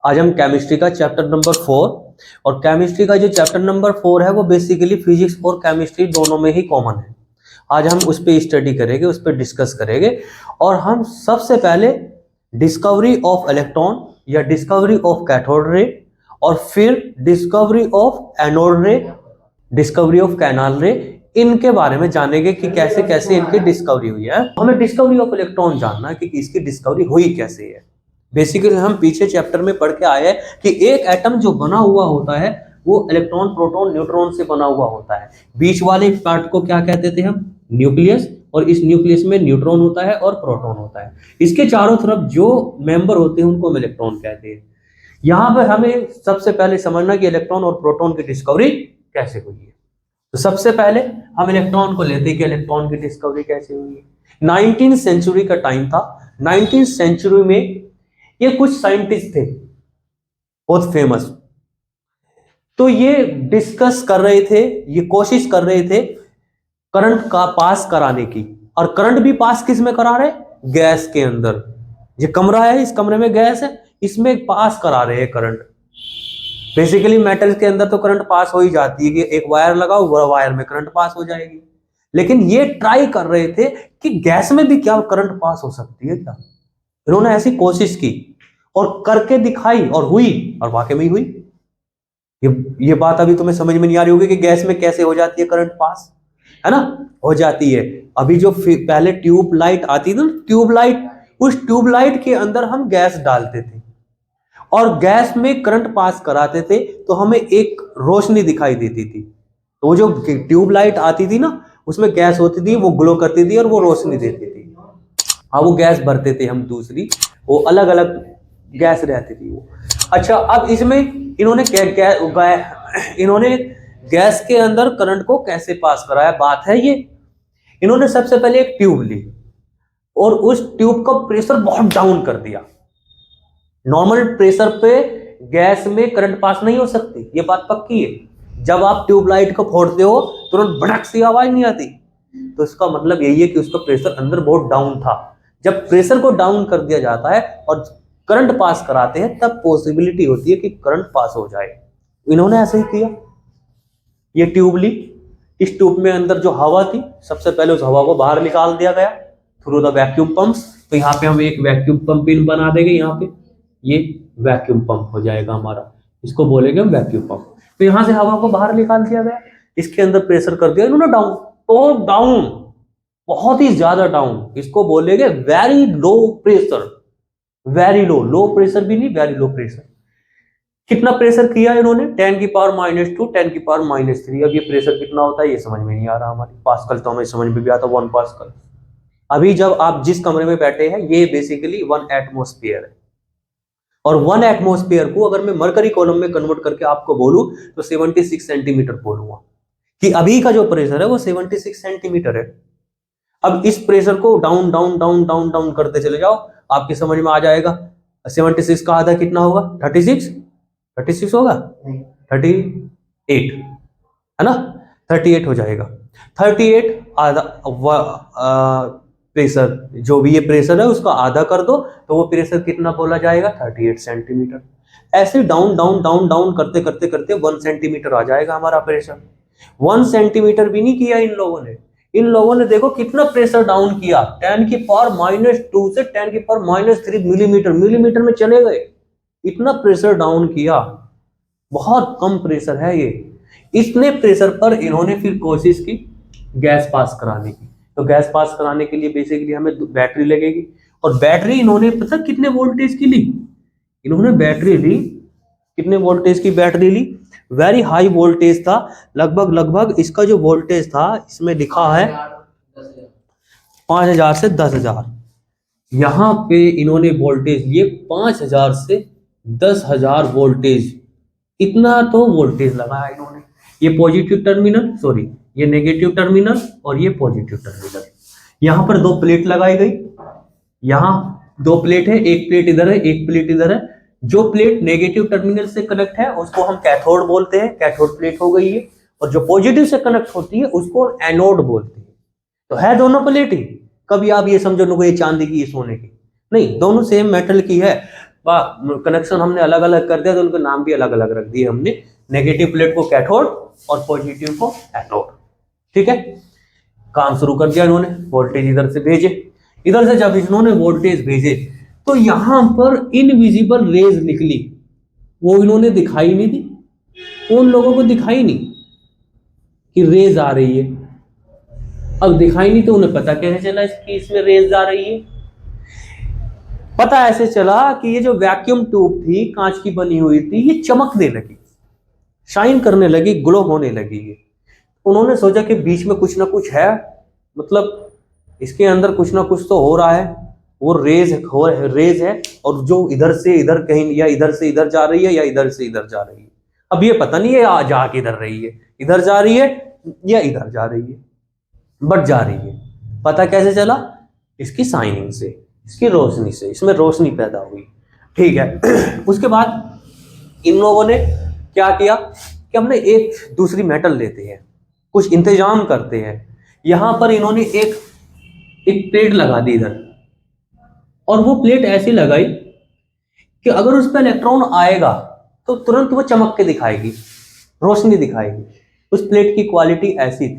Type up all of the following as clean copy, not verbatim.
आज हम केमिस्ट्री का चैप्टर नंबर 4 और केमिस्ट्री का जो चैप्टर नंबर 4 है वो बेसिकली फिजिक्स और केमिस्ट्री दोनों में ही कॉमन है। आज हम उस पर स्टडी करेंगे, उस पर डिस्कस करेंगे और हम सबसे पहले डिस्कवरी ऑफ इलेक्ट्रॉन या डिस्कवरी ऑफ कैथोड रे और फिर डिस्कवरी ऑफ एनोड रे, डिस्कवरी ऑफ कैनाल रे, इनके बारे में जानेंगे कि कैसे कैसे इनकी डिस्कवरी हुई है। हमें डिस्कवरी ऑफ इलेक्ट्रॉन जानना है कि इसकी डिस्कवरी हुई कैसे है। बेसिकली हम पीछे चैप्टर में पढ़ के आए हैं कि एक एटम जो बना हुआ होता है वो इलेक्ट्रॉन, प्रोटॉन, न्यूट्रॉन से बना हुआ होता है। बीच वाले पार्ट को क्या कहते थे हम? न्यूक्लियस। और इस न्यूक्लियस में न्यूट्रॉन होता है और प्रोटॉन होता है। इसके चारों तरफ जो मेंबर होते हैं उनको हम इलेक्ट्रॉन कहते हैं। यहाँ पर हमें सबसे पहले समझना कि इलेक्ट्रॉन और प्रोटॉन की डिस्कवरी कैसे हुई है। तो सबसे पहले हम इलेक्ट्रॉन को लेते हैं कि इलेक्ट्रॉन की डिस्कवरी कैसे हुई है। 19th सेंचुरी का टाइम था। 19th सेंचुरी में ये कुछ साइंटिस्ट थे बहुत फेमस, तो ये डिस्कस कर रहे थे, ये कोशिश कर रहे थे करंट का पास कराने की। और करंट भी पास किस में करा रहे? गैस के अंदर। ये कमरा है, इस कमरे में गैस है, इसमें पास करा रहे हैं करंट। बेसिकली मेटल के अंदर तो करंट पास हो ही जाती है कि एक वायर लगाओ, वो वायर में करंट पास हो जाएगी। लेकिन ये ट्राई कर रहे थे कि गैस में भी क्या करंट पास हो सकती है क्या। इन्होंने ऐसी कोशिश की और करके दिखाई और हुई, और वाकई में हुई। ये बात अभी तुम्हें समझ में नहीं आ रही होगी कि गैस में कैसे हो जाती है करंट पास, है ना? हो जाती है। अभी जो पहले ट्यूब लाइट आती थी ना, ट्यूब लाइट, उस ट्यूब लाइट के अंदर हम गैस डालते थे और गैस में करंट पास कराते थे तो हमें एक रोशनी दिखाई देती थी। तो जो ट्यूब लाइट आती थी ना, उसमें गैस होती थी, वो ग्लो करती थी और वो रोशनी देती थी। हाँ, वो गैस भरते थे हम दूसरी, वो अलग अलग गैस रहती थी वो। अच्छा, अब इसमें इन्होंने गैस के अंदर करंट को कैसे पास कराया, बात है ये। इन्होंने सबसे पहले एक ट्यूब ली और उस ट्यूब का प्रेशर बहुत डाउन कर दिया। नॉर्मल प्रेशर पे गैस में करंट पास नहीं हो सकती, ये बात पक्की है। जब आप ट्यूबलाइट को फोड़ते हो तुरंत भड़क सी आवाज नहीं आती, तो इसका मतलब यही है कि उसका प्रेशर अंदर बहुत डाउन था। जब प्रेशर को डाउन कर दिया जाता है और करंट पास कराते हैं तब पॉसिबिलिटी होती है कि करंट पास हो जाए। इन्होंने ऐसे ही किया। ये ट्यूब ली, इस ट्यूब में अंदर जो हवा थी, सबसे पहले उस हवा को बाहर निकाल दिया गया थ्रू द वैक्यूम पंप्स। तो यहाँ पे हम एक वैक्यूम पंप इन बना देंगे, यहाँ पे ये वैक्यूम पंप हो जाएगा हमारा, इसको बोलेंगे हम वैक्यूम पंप। तो यहाँ से हवा को बाहर निकाल दिया गया, इसके अंदर प्रेशर कर दिया इन्होंने डाउन, तो डाउन, बहुत ही ज्यादा डाउन, इसको बोलेंगे very low pressure. Very low, low pressure भी नहीं, वेरी लो प्रेशर। कितना प्रेशर किया इन्होंने? 10 की पावर -2, 10 की पावर -3। अब ये प्रेशर कितना होता है ये समझ में नहीं आ रहा हमारी। पास्कल तो हमें समझ में भी आता, 1 पास्कल। अभी जब आप जिस कमरे में बैठे हैं ये बेसिकली 1 एटमॉस्फेयर है, और 1 एटमॉस्फेयर को अगर मैं मरकरी कॉलम में कन्वर्ट करके आपको बोलूं तो 76 सेंटीमीटर बोलूंगा कि अभी का जो प्रेशर है वो 76 सेंटीमीटर है। अब इस प्रेशर को down down down down down करते चले जाओ, आपकी समझ में आ जाएगा। 76 का आधा कितना होगा? 36 होगा, 38 है ना, 38 हो जाएगा। 38 आधा प्रेशर, जो भी ये प्रेशर है उसका आधा कर दो तो वो प्रेशर कितना बोला जाएगा? 38 सेंटीमीटर। ऐसे डाउन डाउन डाउन डाउन करते करते करते 1 सेंटीमीटर आ जाएगा हमारा प्रेशर। 1 सेंटीमीटर भी नहीं किया इन लोगों ने। इन लोगों ने देखो कितना प्रेशर डाउन किया, 10 की पावर -2 से 10 की पावर -3 मिलीमीटर, मिलीमीटर में चले गए। इतना प्रेशर डाउन किया, बहुत कम प्रेशर है ये। इतने प्रेशर पर इन्होंने फिर कोशिश की गैस पास कराने की। तो गैस पास कराने के लिए बेसिकली हमें बैटरी लगेगी, और बैटरी इन्होंने पता कितने वोल्टेज की ली? इन्होंने बैटरी ली, कितने वोल्टेज की बैटरी ली? वेरी हाई वोल्टेज था, लगभग इसका जो वोल्टेज था इसमें लिखा है 5000 से 10,000। यहाँ पे इन्होंने वोल्टेज लिए 5000 से 10,000 वोल्टेज। इतना तो वोल्टेज लगाया इन्होंने। ये पॉजिटिव टर्मिनल, सॉरी ये नेगेटिव टर्मिनल और ये पॉजिटिव टर्मिनल। यहाँ पर 2 प्लेट लगाई गई, यहाँ 2 प्लेट है, एक प्लेट इधर है, एक प्लेट इधर है। जो प्लेट नेगेटिव टर्मिनल से कनेक्ट है उसको हम कैथोड बोलते हैं, कैथोड प्लेट हो गई है। और जो पॉजिटिव से कनेक्ट होती है उसको एनोड बोलते हैं। तो है दोनों प्लेट ही। कभी आप ये समझो ना ये चांदी की, ये सोने की, नहीं, दोनों सेम मेटल की है। कनेक्शन हमने अलग अलग कर दिया तो उनके नाम भी अलग अलग रख दिए हमने, नेगेटिव प्लेट को कैथोड और पॉजिटिव को एनोड। ठीक है, काम शुरू कर दिया इन्होंने, वोल्टेज इधर से भेजे, इधर से जब इन्होंने वोल्टेज भेजे तो यहां पर इनविजिबल रेज निकली, वो इन्होंने दिखाई नहीं दी, उन लोगों को दिखाई नहीं कि रेज आ रही है। अब दिखाई नहीं तो उन्हें पता कैसे चला कि इसमें रेज आ रही है? पता ऐसे चला कि ये जो वैक्यूम ट्यूब थी कांच की बनी हुई थी, ये चमकने लगी, शाइन करने लगी, ग्लो होने लगी है। उन्होंने सोचा कि बीच में कुछ ना कुछ है, मतलब इसके अंदर कुछ ना कुछ तो हो रहा है, वो रेज है और जो इधर से इधर कहीं या इधर से इधर जा रही है या इधर से इधर जा रही है। अब ये पता नहीं है जा किधर रही है, इधर जा रही है या इधर जा रही है, बट जा रही है। पता कैसे चला? इसकी शाइनिंग से, इसकी रोशनी से, इसमें रोशनी पैदा हुई। ठीक है उसके बाद इन लोगों ने क्या किया कि हमने एक दूसरी मेटल लेते हैं, कुछ इंतजाम करते हैं। यहां पर इन्होंने एक प्लेट लगा दी इधर, और वो प्लेट ऐसी लगाई कि अगर उस पर इलेक्ट्रॉन आएगा तो तुरंत वो चमक के दिखाएगी, रोशनी दिखाएगी। उस प्लेट की क्वालिटी ऐसी थी।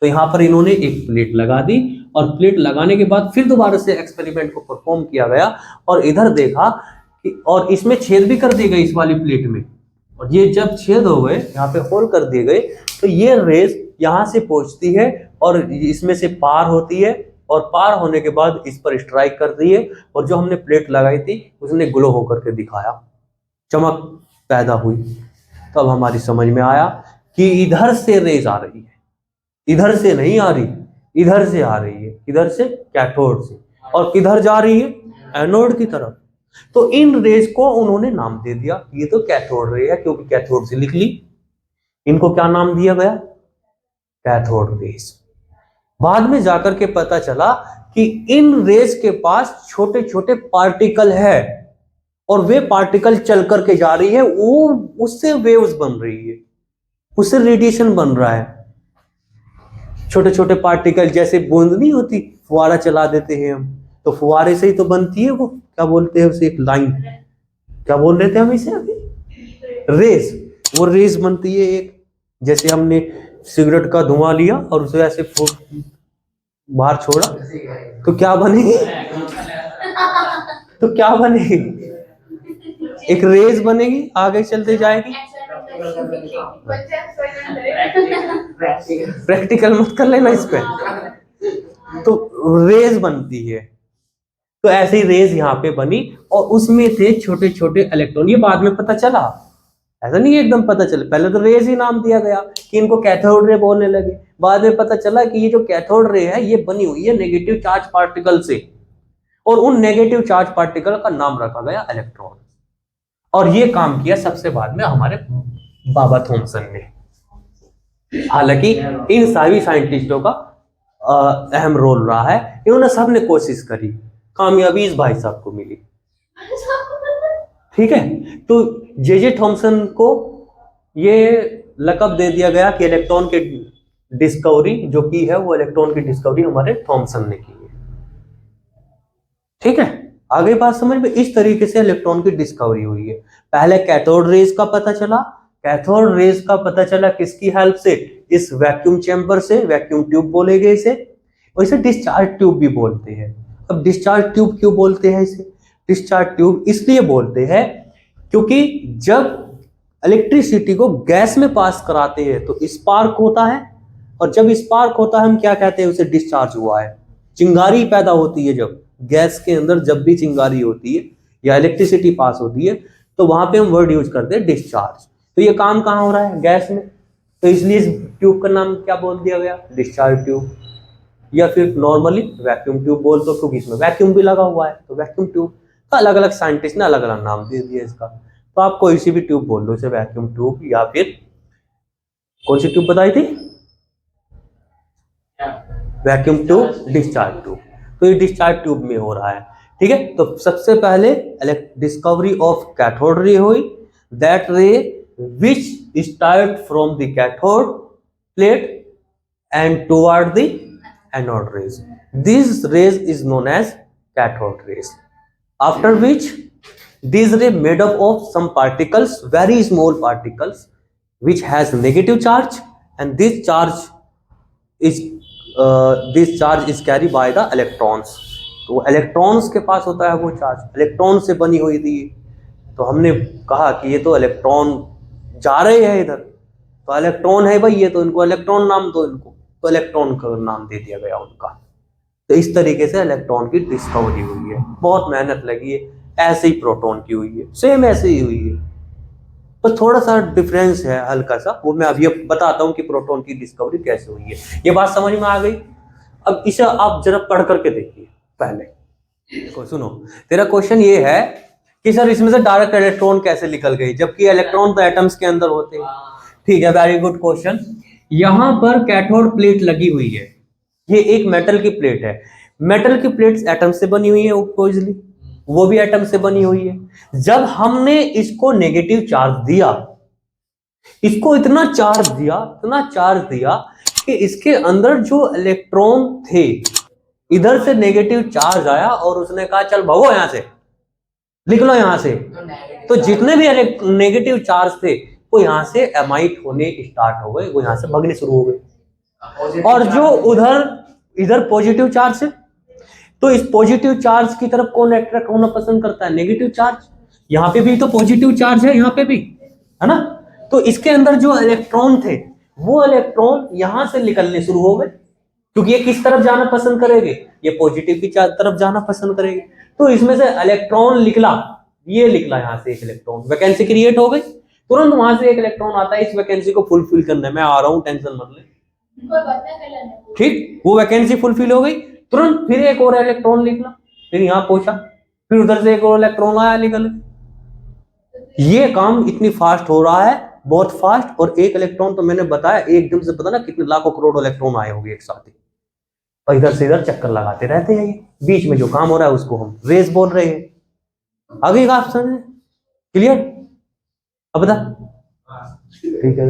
तो यहां पर इन्होंने एक प्लेट लगा दी, और प्लेट लगाने के बाद फिर दोबारा से एक्सपेरिमेंट को परफॉर्म किया गया, और इधर देखा कि, और इसमें छेद भी कर दिए गए इस वाली प्लेट में, और ये जब छेद हो गए, यहाँ पे होल कर दिए गए, तो ये रेस यहाँ से पहुंचती है और इसमें से पार होती है, और पार होने के बाद इस पर स्ट्राइक कर दी है, और जो हमने प्लेट लगाई थी उसने ग्लो होकर के दिखाया, चमक पैदा हुई। तब तो हमारी समझ में आया कि इधर से रेज आ रही है, इधर से नहीं आ रही, इधर से आ रही है, इधर से कैथोड से, और किधर जा रही है? एनोड की तरफ। तो इन रेज को उन्होंने नाम दे दिया, ये तो कैथोड रे है, क्योंकि कैथोड से लिख ली। इनको क्या नाम दिया गया? Cathode rays. बाद में जाकर के पता चला कि इन रेज के पास छोटे छोटे पार्टिकल है, और वे पार्टिकल चल करके जा रही है, वो उससे वेव्स बन रही है, उससे रेडिएशन बन रहा है। छोटे छोटे पार्टिकल, जैसे बूंद नहीं होती, फुवारा चला देते हैं हम, तो फुवारे से ही तो बनती है वो, क्या बोलते हैं उसे, एक लाइन, क्या बोल रहे थे हम इसे अभी? रेस। वो रेस बनती है एक, जैसे हमने सिगरेट का धुआं लिया और उसे ऐसे बाहर छोड़ा तो क्या बनेगी? तो क्या बनेगी? एक रेस बनेगी, आगे चलते जाएगी। प्रैक्टिकल मत कर लेना इस पे। तो रेज बनती है, तो ऐसे ही रेज यहाँ पे बनी, और उसमें थे छोटे छोटे इलेक्ट्रॉन। ये बाद में पता चला, ऐसा नहीं एकदम पता चला, पहले तो रेज ही नाम दिया गया कि इनको कैथोड रे बोलने लगे। बाद में पता चला कि ये जो कैथोड रे है ये बनी हुई है नेगेटिव चार्ज पार्टिकल से, और उन नेगेटिव चार्ज पार्टिकल का नाम रखा गया इलेक्ट्रॉन। और ये काम किया सबसे बाद में हमारे बाबा थॉमसन ने। हालांकि इन सभी साइंटिस्टों का अहम रोल रहा है, इन्होंने सबने कोशिश करी, कामयाबी इस भाई साहब को मिली। ठीक है, तो जे थॉमसन को ये लकब दे दिया गया कि इलेक्ट्रॉन के डिस्कवरी जो की है, वो इलेक्ट्रॉन की डिस्कवरी हमारे थॉमसन ने की है। ठीक है, आगे बात समझ में, इस तरीके से इलेक्ट्रॉन की डिस्कवरी हुई है। पहले कैथोड रेज का पता चला, कैथोड रेज का पता चला किसकी हेल्प से? इस वैक्यूम चैम्बर से, वैक्यूम ट्यूब बोलेंगे इसे, और इसे डिस्चार्ज ट्यूब भी बोलते हैं। अब डिस्चार्ज ट्यूब क्यों बोलते हैं इसे? डिस्चार्ज ट्यूब इसलिए बोलते हैं क्योंकि जब इलेक्ट्रिसिटी को गैस में पास कराते हैं तो स्पार्क होता है, और जब स्पार्क होता है हम क्या कहते हैं? उसे डिस्चार्ज हुआ है। चिंगारी पैदा होती है जब गैस के अंदर, जब भी चिंगारी होती है या इलेक्ट्रिसिटी पास होती है, तो वहां पे हम वर्ड यूज करते हैं डिस्चार्ज। तो ये काम कहाँ हो रहा है? गैस में। तो इसलिए इस ट्यूब का नाम क्या बोल दिया गया? डिस्चार्ज ट्यूब, या फिर नॉर्मली वैक्यूम ट्यूब बोल दो, क्योंकि इसमें वैक्यूम भी लगा हुआ है, तो वैक्यूम ट्यूब। तो अलग अलग साइंटिस्ट ने अलग अलग नाम दे दिया इसका। तो आप कोई सी भी ट्यूब बोल दो, इसे वैक्यूम ट्यूब, या फिर कौन सी ट्यूब बताई थी? Vacuum tube, discharge tube. तो ये डिस्चार्ज ट्यूब में हो रहा है। ठीक है, तो सबसे पहले डिस्कवरी ऑफ कैथोड रे हुई, दैट रे which start from the cathode plate and toward the anode rays. This rays is known as cathode rays. After which These ray made up of some particles, very small particles, which has negative charge, and this charge is carried by the electrons. तो electrons के पास होता है वो charge, electron से बनी हुई थी। तो हमने कहा कि ये तो इलेक्ट्रॉन जा रहे हैं इधर, तो इलेक्ट्रॉन है भाई ये, तो इनको इलेक्ट्रॉन नाम दो इनको, तो इलेक्ट्रॉन का नाम दे दिया गया उनका। तो इस तरीके से इलेक्ट्रॉन की डिस्कवरी हुई है, बहुत मेहनत लगी है। ऐसे ही प्रोटॉन की हुई है, सेम ऐसे ही हुई है, पर थोड़ा सा डिफरेंस है हल्का सा, वो मैं अभी बताता हूँ कि प्रोटॉन की डिस्कवरी कैसे हुई है। ये बात समझ में आ गई? अब इसे आप जरा पढ़ करके देखिए पहले। देखो सुनो, तेरा क्वेश्चन ये है कि सर इसमें से डायरेक्ट इलेक्ट्रॉन कैसे निकल गई, जबकि इलेक्ट्रॉन तो एटम्स के अंदर होते हैं। ठीक है, वेरी गुड क्वेश्चन। यहां पर कैथोड प्लेट लगी हुई है, ये एक मेटल की प्लेट है। मेटल की प्लेट्स एटम से बनी हुई है ऑब्वियसली, वो भी एटम से बनी हुई है। जब हमने इसको नेगेटिव चार्ज दिया, इसको इतना चार्ज दिया कि इसके अंदर जो इलेक्ट्रॉन थे, इधर से नेगेटिव चार्ज आया और उसने कहा चल भगो यहां से, लिख लो यहां से। तो जितने भी नेगेटिव चार्ज थे वो यहां से एमाइट होने स्टार्ट हो गए, वो यहां से भगने शुरू हो गए। और जो इधर पॉजिटिव चार्ज है, तो इस पॉजिटिव चार्ज की तरफ कौन अट्रैक्ट होना पसंद करता है? Negative charge. यहाँ पे भी तो पॉजिटिव चार्ज है, यहाँ पे भी है ना। तो इसके अंदर जो इलेक्ट्रॉन थे, वो इलेक्ट्रॉन यहां से निकलने शुरू हो गए, क्योंकि ये किस तरफ जाना पसंद करेंगे? ये पॉजिटिव की तरफ जाना पसंद करेंगे। तो इसमें से इलेक्ट्रॉन निकला, ये निकला यहां से एक इलेक्ट्रॉन, वैकेंसी क्रिएट हो गई, तुरंत वहां से एक इलेक्ट्रॉन आता है, इस वैकेंसी को फुलफिल करना है। मैं आ रहा हूं, टेंशन मत ले, ठीक। वो वैकेंसी फुलफिल हो गई, तुरंत फिर एक और इलेक्ट्रॉन निकला, फिर यहां पहुंचा, फिर उधर से एक और इलेक्ट्रॉन आया, निकले। ये काम इतनी फास्ट हो रहा है, बहुत फास्ट। और एक इलेक्ट्रॉन तो मैंने बताया एकदम से, पता ना कितने लाखों करोड़ इलेक्ट्रॉन आए होंगे एक साथ ही, और इधर से इधर चक्कर लगाते रहते हैं। ये बीच में जो काम हो रहा है उसको हम रेस बोल रहे हैं। आगे का ऑप्शन क्लियर? अब बता, ठीक है।